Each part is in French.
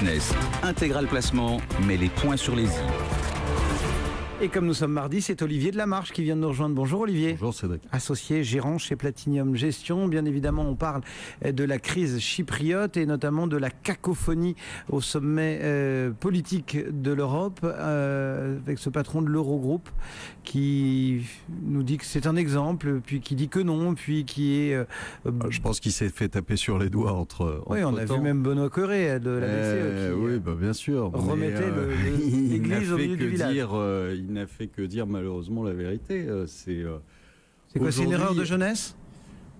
Business, Intégral Placement, met les points sur les i. Et comme nous sommes mardi, c'est Olivier de la Marche qui vient de nous rejoindre. Bonjour Olivier. Bonjour Cédric. Associé, gérant chez Platinium Gestion. Bien évidemment, on parle de la crise chypriote et notamment de la cacophonie au sommet politique de l'Europe avec ce patron de l'Eurogroupe qui nous dit que c'est un exemple, puis qui dit que non, puis qui est... Je pense qu'il s'est fait taper sur les doigts entre Oui, on a vu même Benoît Cœuré de la BCE qui oui, bien sûr, remettait l'église au milieu du village. Il n'a fait que dire malheureusement la vérité. C'est quoi, c'est une erreur de jeunesse ?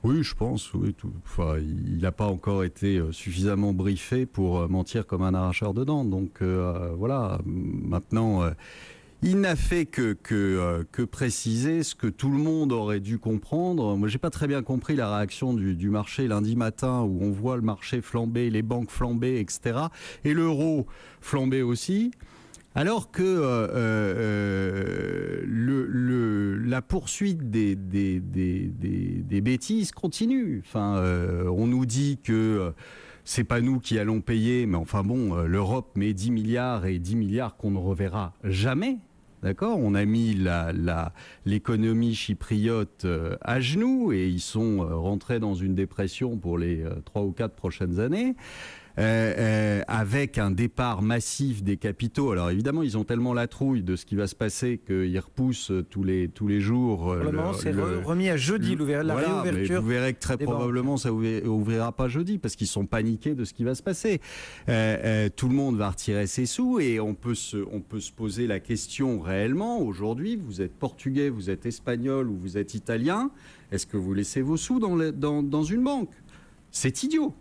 Oui, je pense. Oui, enfin, il n'a pas encore été suffisamment briefé pour mentir comme un arracheur de dents. Donc voilà, maintenant, il n'a fait que préciser ce que tout le monde aurait dû comprendre. Moi, j'ai pas très bien compris la réaction du marché lundi matin où on voit le marché flamber, les banques flamber, etc. Et l'euro flamber aussi. Alors que la poursuite des bêtises continue. Enfin, on nous dit que c'est pas nous qui allons payer, mais enfin bon, l'Europe met 10 milliards et 10 milliards qu'on ne reverra jamais. D'accord ? On a mis l'économie chypriote à genoux et ils sont rentrés dans une dépression pour les 3 ou 4 prochaines années. Avec un départ massif des capitaux. Alors évidemment, ils ont tellement la trouille de ce qui va se passer qu'ils repoussent tous les jours. C'est remis à jeudi, la réouverture. Mais vous verrez que très probablement, ça ouvrira pas jeudi parce qu'ils sont paniqués de ce qui va se passer. Tout le monde va retirer ses sous et on peut se poser la question réellement. Aujourd'hui, vous êtes portugais, vous êtes espagnol ou vous êtes italien. Est-ce que vous laissez vos sous dans une banque ? C'est idiot.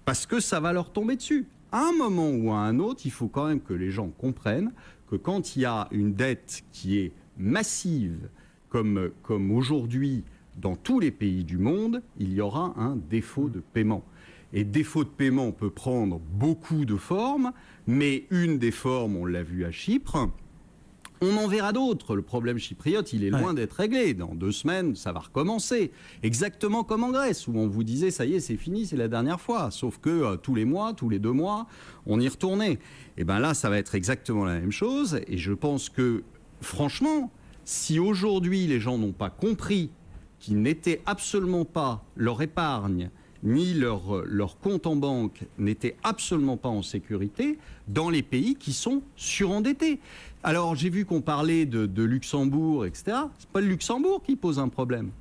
Parce que ça va leur tomber dessus. À un moment ou à un autre, il faut quand même que les gens comprennent que quand il y a une dette qui est massive, comme aujourd'hui dans tous les pays du monde, il y aura un défaut de paiement. Et défaut de paiement peut prendre beaucoup de formes, mais une des formes, on l'a vu à Chypre, on en verra d'autres. Le problème chypriote, il est loin d'être réglé. Dans 2 semaines, ça va recommencer. Exactement comme en Grèce, où on vous disait, ça y est, c'est fini, c'est la dernière fois. Sauf que tous les mois, tous les 2 mois, on y retournait. Et bien là, ça va être exactement la même chose. Et je pense que, franchement, si aujourd'hui, les gens n'ont pas compris qu'ils n'étaient absolument pas leur épargne, ni leur compte en banque n'était absolument pas en sécurité dans les pays qui sont surendettés. Alors, j'ai vu qu'on parlait de Luxembourg, etc. C'est pas le Luxembourg qui pose un problème.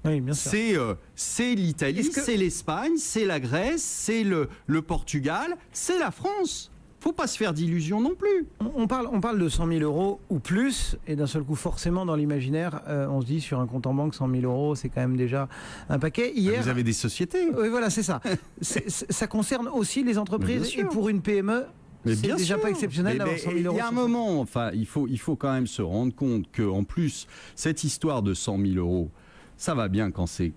Oui, bien sûr. C'est l'Italie, c'est l'Espagne, c'est la Grèce, c'est le Portugal, c'est la France. Faut pas se faire d'illusions non plus. On parle de 100 000 euros ou plus, et d'un seul coup, forcément, dans l'imaginaire, on se dit sur un compte en banque, 100 000 euros, c'est quand même déjà un paquet. Hier, vous avez des sociétés. Oui, voilà, c'est ça. Ça concerne aussi les entreprises, et pour une PME, c'est déjà pas exceptionnel d'avoir 100 000 euros. Il y a un moment, enfin, il faut quand même se rendre compte qu'en plus, cette histoire de 100 000 euros, ça va bien quand c'est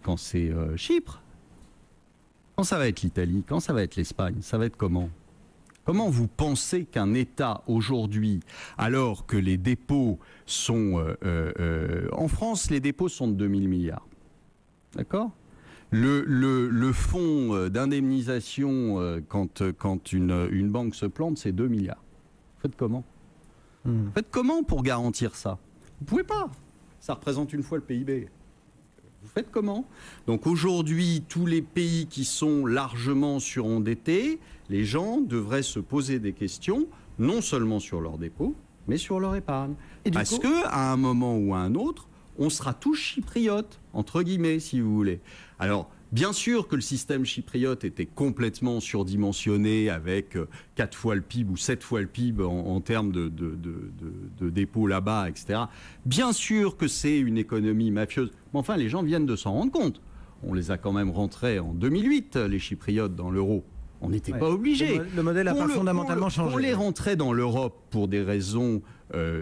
Chypre. Quand ça va être l'Italie, quand ça va être l'Espagne, ça va être comment ? Comment vous pensez qu'un État aujourd'hui, alors que les dépôts sont... en France, les dépôts sont de 2 000 milliards. D'accord ? Le fonds d'indemnisation, quand une banque se plante, c'est 2 milliards. Faites comment ? Faites comment pour garantir ça ? Vous ne pouvez pas. Ça représente une fois le PIB. Vous faites comment ? Donc aujourd'hui, tous les pays qui sont largement surendettés, les gens devraient se poser des questions, non seulement sur leurs dépôts, mais sur leur épargne. Parce qu'à un moment ou à un autre, on sera tous chypriotes, entre guillemets, si vous voulez. Alors, bien sûr que le système chypriote était complètement surdimensionné avec 4 fois le PIB ou 7 fois le PIB en termes de dépôts là-bas, etc. Bien sûr que c'est une économie mafieuse. Mais enfin, les gens viennent de s'en rendre compte. On les a quand même rentrés en 2008, les Chypriotes, dans l'euro. On n'était pas obligés. Le modèle n'a pas fondamentalement changé. On les rentrait dans l'Europe pour des raisons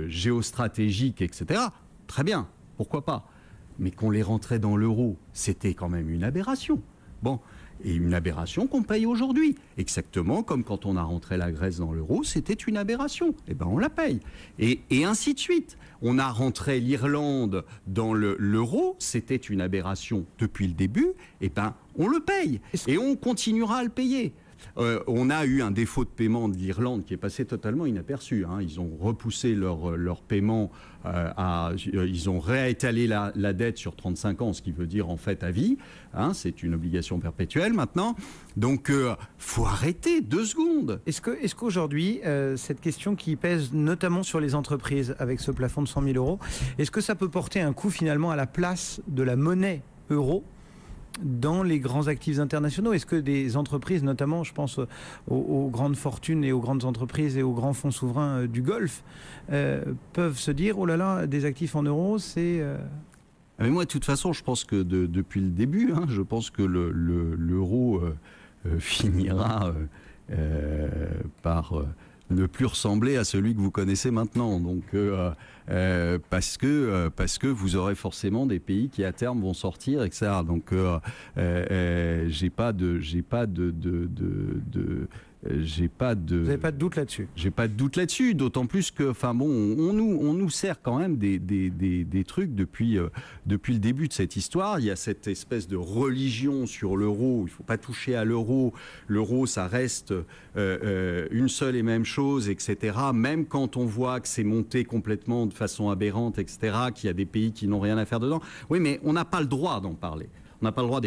géostratégiques, etc. Très bien, pourquoi pas. Mais qu'on les rentrait dans l'euro, c'était quand même une aberration. Bon, et une aberration qu'on paye aujourd'hui. Exactement comme quand on a rentré la Grèce dans l'euro, c'était une aberration. Eh bien, on la paye. Et ainsi de suite. On a rentré l'Irlande dans l'euro, c'était une aberration depuis le début. Eh bien, on le paye. Et on continuera à le payer. On a eu un défaut de paiement de l'Irlande qui est passé totalement inaperçu. Ils ont repoussé leur paiement ils ont réétalé la dette sur 35 ans, ce qui veut dire en fait à vie. C'est une obligation perpétuelle maintenant. Donc, faut arrêter 2 secondes. Est-ce qu'aujourd'hui, cette question qui pèse notamment sur les entreprises avec ce plafond de 100 000 euros, est-ce que ça peut porter un coup finalement à la place de la monnaie euro dans les grands actifs internationaux? Est-ce que des entreprises, notamment, je pense aux grandes fortunes et aux grandes entreprises et aux grands fonds souverains du Golfe, peuvent se dire, oh là là, des actifs en euros, c'est... Mais moi, de toute façon, je pense que depuis le début, je pense que l'euro finira par ne plus ressembler à celui que vous connaissez maintenant. Donc, parce que vous aurez forcément des pays qui à terme vont sortir, etc. Donc, j'ai pas de Vous n'avez pas de doute là-dessus? J'ai pas de doute là-dessus, d'autant plus que, on nous sert quand même des trucs depuis le début de cette histoire. Il y a cette espèce de religion sur l'euro. Il faut pas toucher à l'euro. L'euro, ça reste une seule et même chose, etc. Même quand on voit que c'est monté complètement de façon aberrante, etc., qu'il y a des pays qui n'ont rien à faire dedans. Oui, mais on n'a pas le droit d'en parler. On n'a pas le droit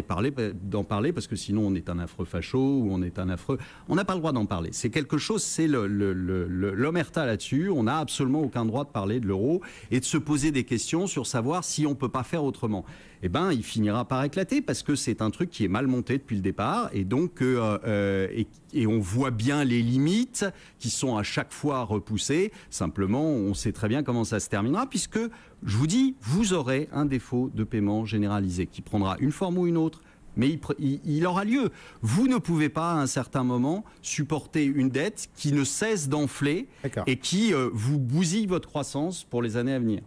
d'en parler parce que sinon on est un affreux facho ou on est un affreux... On n'a pas le droit d'en parler. C'est quelque chose, c'est l'omerta là-dessus. On n'a absolument aucun droit de parler de l'euro et de se poser des questions sur savoir si on ne peut pas faire autrement. Eh bien, il finira par éclater parce que c'est un truc qui est mal monté depuis le départ et donc et on voit bien les limites qui sont à chaque fois repoussées. Simplement, on sait très bien comment ça se terminera puisque, je vous dis, vous aurez un défaut de paiement généralisé qui prendra une forme ou une autre, mais il aura lieu. Vous ne pouvez pas, à un certain moment, supporter une dette qui ne cesse d'enfler et qui vous bousille votre croissance pour les années à venir.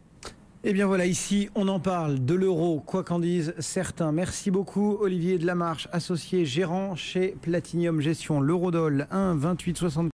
Eh bien voilà, ici, on en parle de l'euro, quoi qu'en disent certains. Merci beaucoup, Olivier Delamarche, associé gérant chez Platinium Gestion. L'eurodoll 1,28,64.